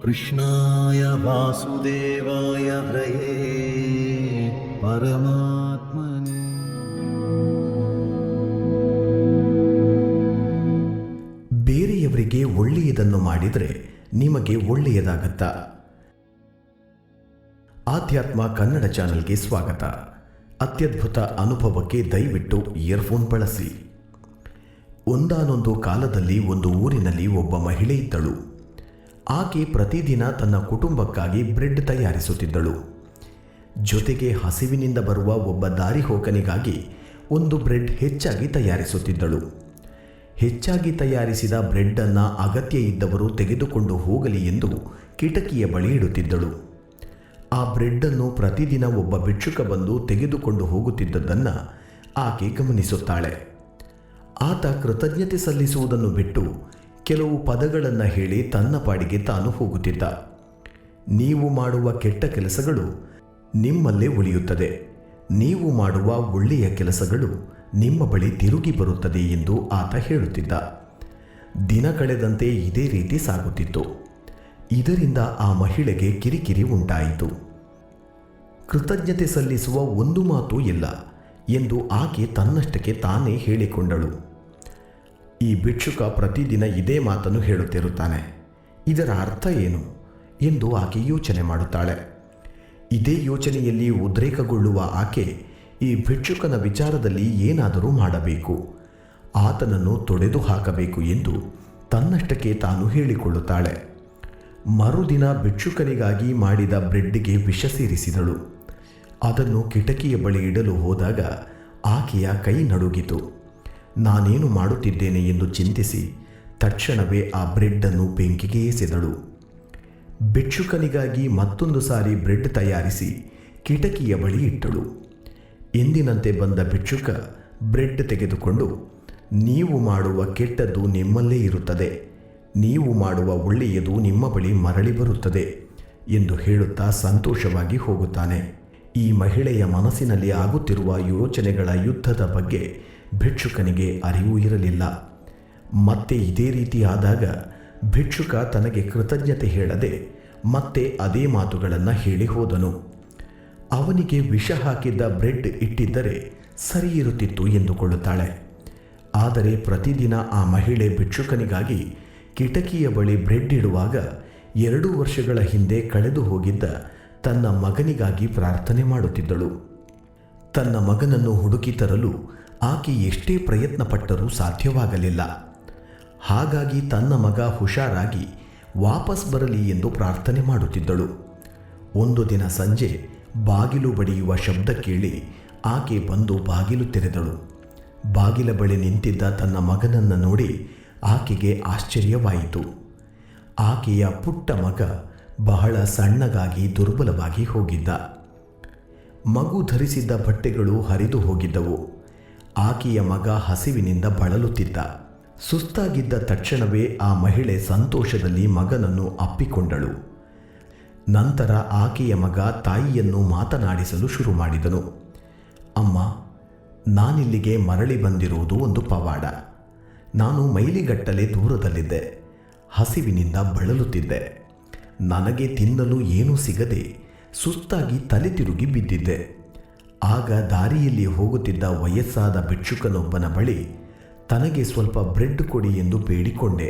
ಕೃಷ್ಣಾಯ ವಾಸುದೇವಾಯ ಹರಯೇ ಪರಮಾತ್ಮನೇ. ಬೇರೆಯವರಿಗೆ ಒಳ್ಳೆಯದನ್ನು ಮಾಡಿದರೆ ನಿಮಗೆ ಒಳ್ಳೆಯದಾಗತ್ತಾ? ಆಧ್ಯಾತ್ಮ ಕನ್ನಡ ಚಾನೆಲ್ಗೆ ಸ್ವಾಗತ. ಅತ್ಯದ್ಭುತ ಅನುಭವಕ್ಕೆ ದಯವಿಟ್ಟು ಇಯರ್ಫೋನ್ ಬಳಸಿ. ಒಂದಾನೊಂದು ಕಾಲದಲ್ಲಿ ಒಂದು ಊರಿನಲ್ಲಿ ಒಬ್ಬ ಮಹಿಳೆ ಇದ್ದಳು. ಆಕೆ ಪ್ರತಿದಿನ ತನ್ನ ಕುಟುಂಬಕ್ಕಾಗಿ ಬ್ರೆಡ್ ತಯಾರಿಸುತ್ತಿದ್ದಳು. ಜೊತೆಗೆ ಹಸಿವಿನಿಂದ ಬರುವ ಒಬ್ಬ ದಾರಿಹೋಕನಿಗಾಗಿ ಒಂದು ಬ್ರೆಡ್ ಹೆಚ್ಚಾಗಿ ತಯಾರಿಸುತ್ತಿದ್ದಳು. ಹೆಚ್ಚಾಗಿ ತಯಾರಿಸಿದ ಬ್ರೆಡ್ಡನ್ನು ಅಗತ್ಯ ಇದ್ದವರು ತೆಗೆದುಕೊಂಡು ಹೋಗಲಿ ಎಂದು ಕಿಟಕಿಯ ಬಳಿ ಇಡುತ್ತಿದ್ದಳು. ಆ ಬ್ರೆಡ್ಡನ್ನು ಪ್ರತಿದಿನ ಒಬ್ಬ ಭಿಕ್ಷುಕ ಬಂದು ತೆಗೆದುಕೊಂಡು ಹೋಗುತ್ತಿದ್ದದ್ದನ್ನು ಆಕೆ ಗಮನಿಸುತ್ತಾಳೆ. ಆತ ಕೃತಜ್ಞತೆ ಸಲ್ಲಿಸುವುದನ್ನು ಬಿಟ್ಟು ಕೆಲವು ಪದಗಳನ್ನು ಹೇಳಿ ತನ್ನ ಪಾಡಿಗೆ ತಾನು ಹೋಗುತ್ತಿದ್ದ. ನೀವು ಮಾಡುವ ಕೆಟ್ಟ ಕೆಲಸಗಳು ನಿಮ್ಮಲ್ಲೇ ಉಳಿಯುತ್ತದೆ, ನೀವು ಮಾಡುವ ಒಳ್ಳೆಯ ಕೆಲಸಗಳು ನಿಮ್ಮ ಬಳಿ ತಿರುಗಿ ಬರುತ್ತದೆ ಎಂದು ಆತ ಹೇಳುತ್ತಿದ್ದ. ದಿನ ಕಳೆದಂತೆ ಇದೇ ರೀತಿ ಸಾಗುತ್ತಿತ್ತು. ಇದರಿಂದ ಆ ಮಹಿಳೆಗೆ ಕಿರಿಕಿರಿ ಉಂಟಾಯಿತು. ಕೃತಜ್ಞತೆ ಸಲ್ಲಿಸುವ ಒಂದು ಮಾತು ಇಲ್ಲ ಎಂದು ಆಕೆ ತನ್ನಷ್ಟಕ್ಕೆ ತಾನೇ ಹೇಳಿಕೊಂಡಳು. ಈ ಭಿಕ್ಷುಕ ಪ್ರತಿದಿನ ಇದೇ ಮಾತನ್ನು ಹೇಳುತ್ತಿರುತ್ತಾನೆ, ಇದರ ಅರ್ಥ ಏನು ಎಂದು ಆಕೆ ಯೋಚನೆ ಮಾಡುತ್ತಾಳೆ. ಇದೇ ಯೋಚನೆಯಲ್ಲಿ ಉದ್ರೇಕಗೊಳ್ಳುವ ಆಕೆ ಈ ಭಿಕ್ಷುಕನ ವಿಚಾರದಲ್ಲಿ ಏನಾದರೂ ಮಾಡಬೇಕು, ಆತನನ್ನು ತೊಡೆದು ಹಾಕಬೇಕು ಎಂದು ತನ್ನಷ್ಟಕ್ಕೆ ತಾನು ಹೇಳಿಕೊಳ್ಳುತ್ತಾಳೆ. ಮರುದಿನ ಭಿಕ್ಷುಕನಿಗಾಗಿ ಮಾಡಿದ ಬ್ರೆಡ್ಡಿಗೆ ವಿಷ ಸೇರಿಸಿದಳು. ಅದನ್ನು ಕಿಟಕಿಯ ಬಳಿ ಇಡಲು ಹೋದಾಗ ಆಕೆಯ ಕೈ ನಡುಗಿತು. ನಾನೇನು ಮಾಡುತ್ತಿದ್ದೇನೆ ಎಂದು ಚಿಂತಿಸಿ ತಕ್ಷಣವೇ ಆ ಬ್ರೆಡ್ಡನ್ನು ಬೆಂಕಿಗೆ ಎಸೆದಳು. ಭಿಕ್ಷುಕನಿಗಾಗಿ ಮತ್ತೊಂದು ಸಾರಿ ಬ್ರೆಡ್ ತಯಾರಿಸಿ ಕಿಟಕಿಯ ಬಳಿ ಇಟ್ಟಳು. ಎಂದಿನಂತೆ ಬಂದ ಭಿಕ್ಷುಕ ಬ್ರೆಡ್ ತೆಗೆದುಕೊಂಡು, ನೀವು ಮಾಡುವ ಕೆಟ್ಟದ್ದು ನಿಮ್ಮಲ್ಲೇ ಇರುತ್ತದೆ, ನೀವು ಮಾಡುವ ಒಳ್ಳೆಯದು ನಿಮ್ಮ ಬಳಿ ಮರಳಿ ಬರುತ್ತದೆ ಎಂದು ಹೇಳುತ್ತಾ ಸಂತೋಷವಾಗಿ ಹೋಗುತ್ತಾನೆ. ಈ ಮಹಿಳೆಯ ಮನಸ್ಸಿನಲ್ಲಿ ಆಗುತ್ತಿರುವ ಯೋಚನೆಗಳ ಯುದ್ಧದ ಬಗ್ಗೆ ಭಿಕ್ಷುಕನಿಗೆ ಅರಿವು ಇರಲಿಲ್ಲ. ಮತ್ತೆ ಇದೇ ರೀತಿ ಆದಾಗ ಭಿಕ್ಷುಕ ತನಗೆ ಕೃತಜ್ಞತೆ ಹೇಳದೆ ಮತ್ತೆ ಅದೇ ಮಾತುಗಳನ್ನು ಹೇಳಿ ಹೋದನು. ಅವನಿಗೆ ವಿಷ ಹಾಕಿದ್ದ ಬ್ರೆಡ್ ಇಟ್ಟಿದ್ದರೆ ಸರಿ ಇರುತ್ತಿತ್ತು ಎಂದುಕೊಳ್ಳುತ್ತಾಳೆ. ಆದರೆ ಪ್ರತಿದಿನ ಆ ಮಹಿಳೆ ಭಿಕ್ಷುಕನಿಗಾಗಿ ಕಿಟಕಿಯ ಬಳಿ ಬ್ರೆಡ್ ಇಡುವಾಗ 2 ವರ್ಷಗಳ ಹಿಂದೆ ಕಳೆದು ಹೋಗಿದ್ದ ತನ್ನ ಮಗನಿಗಾಗಿ ಪ್ರಾರ್ಥನೆ ಮಾಡುತ್ತಿದ್ದಳು. ತನ್ನ ಮಗನನ್ನು ಹುಡುಕಿ ತರಲು ಆಕೆ ಎಷ್ಟೇ ಪ್ರಯತ್ನ ಪಟ್ಟರೂ ಸಾಧ್ಯವಾಗಲಿಲ್ಲ. ಹಾಗಾಗಿ ತನ್ನ ಮಗ ಹುಷಾರಾಗಿ ವಾಪಸ್ ಬರಲಿ ಎಂದು ಪ್ರಾರ್ಥನೆ ಮಾಡುತ್ತಿದ್ದಳು. ಒಂದು ದಿನ ಸಂಜೆ ಬಾಗಿಲು ಬಡಿಯುವ ಶಬ್ದ ಕೇಳಿ ಆಕೆ ಬಂದು ಬಾಗಿಲು ತೆರೆದಳು. ಬಾಗಿಲ ಬಳಿ ನಿಂತಿದ್ದ ತನ್ನ ಮಗನನ್ನು ನೋಡಿ ಆಕೆಗೆ ಆಶ್ಚರ್ಯವಾಯಿತು. ಆಕೆಯ ಪುಟ್ಟ ಮಗ ಬಹಳ ಸಣ್ಣಗಾಗಿ ದುರ್ಬಲವಾಗಿ ಹೋಗಿದ್ದ. ಮಗು ಧರಿಸಿದ್ದ ಬಟ್ಟೆಗಳು ಹರಿದು ಹೋಗಿದ್ದವು. ಆಕೆಯ ಮಗ ಹಸಿವಿನಿಂದ ಬಳಲುತ್ತಿದ್ದ. ಸುಸ್ತಾಗಿದ್ದ ತಕ್ಷಣವೇ ಆ ಮಹಿಳೆ ಸಂತೋಷದಲ್ಲಿ ಮಗನನ್ನು ಅಪ್ಪಿಕೊಂಡಳು. ನಂತರ ಆಕೆಯ ಮಗ ತಾಯಿಯನ್ನು ಮಾತನಾಡಿಸಲು ಶುರು ಮಾಡಿದನು. ಅಮ್ಮ, ನಾನಿಲ್ಲಿಗೆ ಮರಳಿ ಬಂದಿರುವುದು ಒಂದು ಪವಾಡ. ನಾನು ಮೈಲಿಗಟ್ಟಲೆ ದೂರದಲ್ಲಿದ್ದೆ, ಹಸಿವಿನಿಂದ ಬಳಲುತ್ತಿದ್ದೆ. ನನಗೆ ತಿನ್ನಲು ಏನೂ ಸಿಗದೆ ಸುಸ್ತಾಗಿ ತಲೆ ತಿರುಗಿ ಬಿದ್ದಿದ್ದೆ. ಆಗ ದಾರಿಯಲ್ಲಿ ಹೋಗುತ್ತಿದ್ದ ವಯಸ್ಸಾದ ಭಿಕ್ಷುಕನೊಬ್ಬನ ಬಳಿ ತನಗೆ ಸ್ವಲ್ಪ ಬ್ರೆಡ್ ಕೊಡಿ ಎಂದು ಬೇಡಿಕೊಂಡೆ.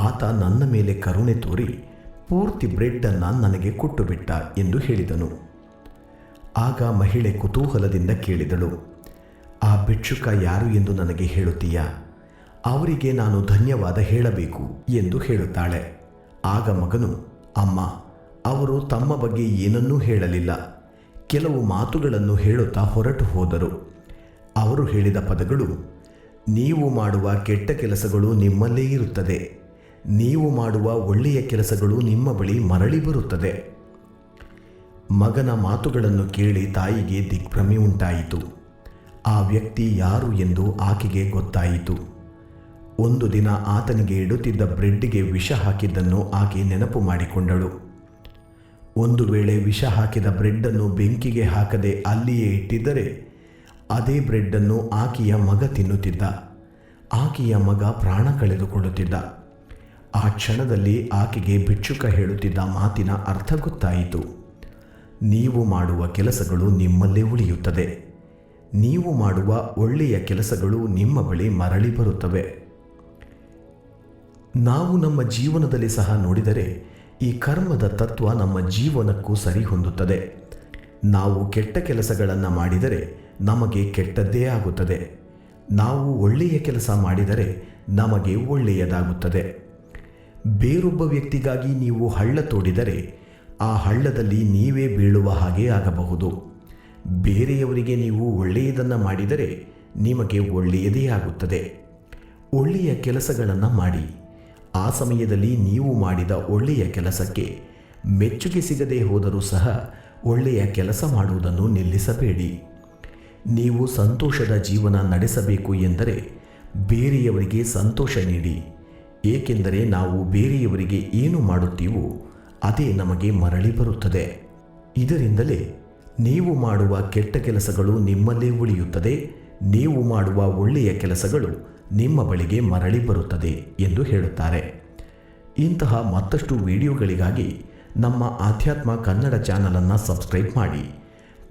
ಆತ ನನ್ನ ಮೇಲೆ ಕರುಣೆ ತೋರಿ ಪೂರ್ತಿ ಬ್ರೆಡ್ಡನ್ನು ನನಗೆ ಕೊಟ್ಟುಬಿಟ್ಟ ಎಂದು ಹೇಳಿದನು. ಆಗ ಮಹಿಳೆ ಕುತೂಹಲದಿಂದ ಕೇಳಿದಳು, ಆ ಭಿಕ್ಷುಕ ಯಾರು ಎಂದು ನನಗೆ ಹೇಳುತ್ತೀಯಾ? ಅವರಿಗೆ ನಾನು ಧನ್ಯವಾದ ಹೇಳಬೇಕು ಎಂದು ಹೇಳುತ್ತಾಳೆ. ಆಗ ಮಗನು, ಅಮ್ಮ, ಅವರು ತಮ್ಮ ಬಗ್ಗೆ ಏನನ್ನೂ ಹೇಳಲಿಲ್ಲ, ಕೆಲವು ಮಾತುಗಳನ್ನು ಹೇಳುತ್ತಾ ಹೊರಟು ಹೋದರು. ಅವರು ಹೇಳಿದ ಪದಗಳು, ನೀವು ಮಾಡುವ ಕೆಟ್ಟ ಕೆಲಸಗಳು ನಿಮ್ಮಲ್ಲೇ ಇರುತ್ತದೆ, ನೀವು ಮಾಡುವ ಒಳ್ಳೆಯ ಕೆಲಸಗಳು ನಿಮ್ಮ ಬಳಿ ಮರಳಿ ಬರುತ್ತದೆ. ಮಗನ ಮಾತುಗಳನ್ನು ಕೇಳಿ ತಾಯಿಗೆ ದಿಗ್ಭ್ರಮೆ ಉಂಟಾಯಿತು. ಆ ವ್ಯಕ್ತಿ ಯಾರು ಎಂದು ಆಕೆಗೆ ಗೊತ್ತಾಯಿತು. ಒಂದು ದಿನ ಆತನಿಗೆ ಇಡುತ್ತಿದ್ದ ಬ್ರೆಡ್ಡಿಗೆ ವಿಷ ಹಾಕಿದ್ದನ್ನು ಆಕೆ ನೆನಪು ಮಾಡಿಕೊಂಡಳು. ಒಂದು ವೇಳೆ ವಿಷ ಹಾಕಿದ ಬ್ರೆಡ್ಡನ್ನು ಬೆಂಕಿಗೆ ಹಾಕದೆ ಅಲ್ಲಿಯೇ ಇಟ್ಟಿದ್ದರೆ ಅದೇ ಬ್ರೆಡ್ಡನ್ನು ಆಕೆಯ ಮಗ ತಿನ್ನುತ್ತಿದ್ದ. ಆಕೆಯ ಮಗ ಪ್ರಾಣ ಕಳೆದುಕೊಳ್ಳುತ್ತಿದ್ದ. ಆ ಕ್ಷಣದಲ್ಲಿ ಆಕೆಗೆ ಭಿಕ್ಷುಕ ಹೇಳುತ್ತಿದ್ದ ಮಾತಿನ ಅರ್ಥ ಗೊತ್ತಾಯಿತು. ನೀವು ಮಾಡುವ ಕೆಲಸಗಳು ನಿಮ್ಮಲ್ಲೇ ಉಳಿಯುತ್ತದೆ. ನೀವು ಮಾಡುವ ಒಳ್ಳೆಯ ಕೆಲಸಗಳು ನಿಮ್ಮ ಬಳಿ ಮರಳಿ ಬರುತ್ತವೆ. ನಾವು ನಮ್ಮ ಜೀವನದಲ್ಲಿ ಸಹ ನೋಡಿದರೆ ಈ ಕರ್ಮದ ತತ್ವ ನಮ್ಮ ಜೀವನಕ್ಕೂ ಸರಿ ಹೊಂದುತ್ತದೆ. ನಾವು ಕೆಟ್ಟ ಕೆಲಸಗಳನ್ನು ಮಾಡಿದರೆ ನಮಗೆ ಕೆಟ್ಟದ್ದೇ ಆಗುತ್ತದೆ. ನಾವು ಒಳ್ಳೆಯ ಕೆಲಸ ಮಾಡಿದರೆ ನಮಗೆ ಒಳ್ಳೆಯದಾಗುತ್ತದೆ. ಬೇರೊಬ್ಬ ವ್ಯಕ್ತಿಗಾಗಿ ನೀವು ಹಳ್ಳ ತೋಡಿದರೆ ಆ ಹಳ್ಳದಲ್ಲಿ ನೀವೇ ಬೀಳುವ ಹಾಗೆ ಆಗಬಹುದು. ಬೇರೆಯವರಿಗೆ ನೀವು ಒಳ್ಳೆಯದನ್ನು ಮಾಡಿದರೆ ನಿಮಗೆ ಒಳ್ಳೆಯದೇ ಆಗುತ್ತದೆ. ಒಳ್ಳೆಯ ಕೆಲಸಗಳನ್ನು ಮಾಡಿ. ಆ ಸಮಯದಲ್ಲಿ ನೀವು ಮಾಡಿದ ಒಳ್ಳೆಯ ಕೆಲಸಕ್ಕೆ ಮೆಚ್ಚುಗೆ ಸಿಗದೇ ಹೋದರೂ ಸಹ ಒಳ್ಳೆಯ ಕೆಲಸ ಮಾಡುವುದನ್ನು ನಿಲ್ಲಿಸಬೇಡಿ. ನೀವು ಸಂತೋಷದ ಜೀವನ ನಡೆಸಬೇಕು ಎಂದರೆ ಬೇರೆಯವರಿಗೆ ಸಂತೋಷ ನೀಡಿ. ಏಕೆಂದರೆ ನಾವು ಬೇರೆಯವರಿಗೆ ಏನು ಮಾಡುತ್ತೀವೋ ಅದೇ ನಮಗೆ ಮರಳಿ ಬರುತ್ತದೆ. ಇದರಿಂದಲೇ ನೀವು ಮಾಡುವ ಕೆಟ್ಟ ಕೆಲಸಗಳು ನಿಮ್ಮಲ್ಲೇ ಉಳಿಯುತ್ತದೆ, ನೀವು ಮಾಡುವ ಒಳ್ಳೆಯ ಕೆಲಸಗಳು ನಿಮ್ಮ ಬಳಿಗೆ ಮರಳಿ ಬರುತ್ತದೆ ಎಂದು ಹೇಳುತ್ತಾರೆ. ಇಂತಹ ಮತ್ತಷ್ಟು ವಿಡಿಯೋಗಳಿಗಾಗಿ ನಮ್ಮ ಆಧ್ಯಾತ್ಮ ಕನ್ನಡ ಚಾನಲನ್ನು ಸಬ್ಸ್ಕ್ರೈಬ್ ಮಾಡಿ.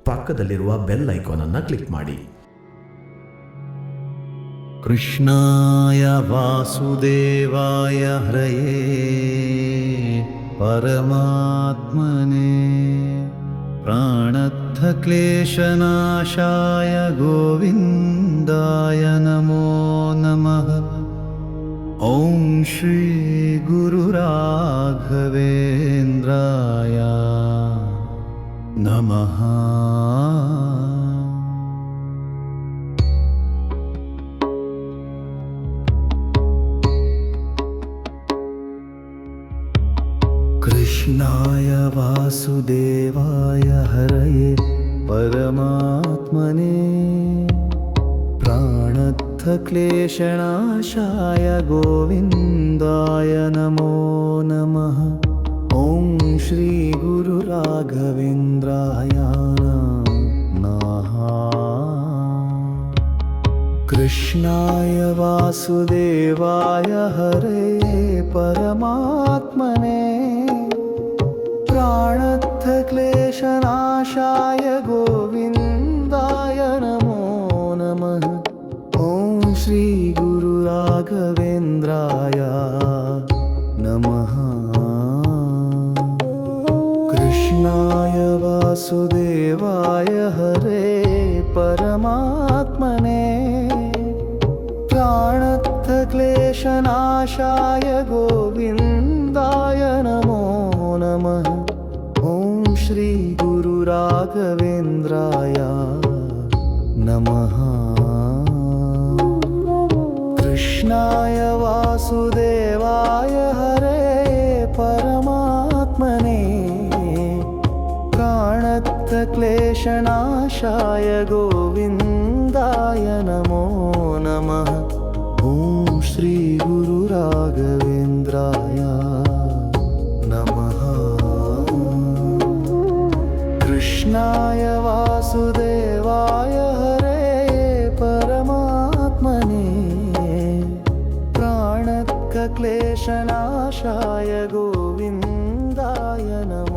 ಪಕ್ಕದಲ್ಲಿರುವ ಬೆಲ್ ಐಕಾನನ್ನು ಕ್ಲಿಕ್ ಮಾಡಿ. ಕೃಷ್ಣಾಯ ವಾಸುದೇವಾಯ ಹರಯೇ ಪರಮಾತ್ಮನೇ ಪ್ರಾಣತ್ಥ ಕ್ಲೇಶನಾಶಾಯ ಗೋವಿಂದಾಯ ನಮೋ ನಮಃ. ಓಂ ಶ್ರೀ ಗುರು ರಾಘವೇಂದ್ರಾಯ ನಮಃ. ಕೃಷ್ಣಾಯ ವಾಸುದೇವಾಯ ಹರಯೇ ಪರಮಾತ್ಮನೇ ಪ್ರಾಣತ್ಥ ಕ್ಲೇಶನಾಶಾಯ ಗೋವಿಂದಾಯ ನಮೋ ನಮಃ. ಓಂ ಶ್ರೀ ಗುರು ರಾಘವೇಂದ್ರಾಯ ನಮಃ. ಕೃಷ್ಣಾಯ ವಾಸುದೇವಾಯ ಹರಯೇ ಪರಮಾತ್ಮನೇ ಪ್ರಾಣತ್ಥ ಕ್ಲೇಶನಾಶಾಯ ಗೋವಿಂದಾಯ ನಮೋ ನಮಃ. ಓಂ ಶ್ರೀ ಗುರು ರಾಘವೇಂದ್ರಾಯ ನಮಃ. ಕೃಷ್ಣಾಯ ವಾಸುದೇವಾಯ ಹರೇ ಪರಮಾತ್ಮನೇ ಪ್ರಾಣತ್ಥ ಕ್ಲೇಶನಾಶಾಯ ಗೋವಿಂದಾಯ ನಮೋ ನಮಃ. ಓಂ ಶ್ರೀ ಗುರು ರಾಘವೇಂದ್ರಾಯ ನಮಃ. ಕೃಷ್ಣಾಯ ವಾಸುದೇವಾಯ ಹರೇ ಪರಮಾತ್ಮನೇ ಪ್ರಾಣತ್ಥ ಕ್ಲೇಶನಾಶಾಯ ಗೋವಿಂದಾಯ ನಮೋ ನಮಃ. ಓಂ ಶ್ರೀ ಗುರು ರಾಘವೇಂದ್ರಾಯ ನಮಃ. ಕೃಷ್ಣಾಯ ವಾಸುದೇವಾಯ ಹರೇ ಪರಮಾತ್ಮನೇ ಪ್ರಾಣತ್ಥ ಕ್ಲೇಶನಾಶಾಯ ಗೋವಿಂದಾಯ ನಮೋ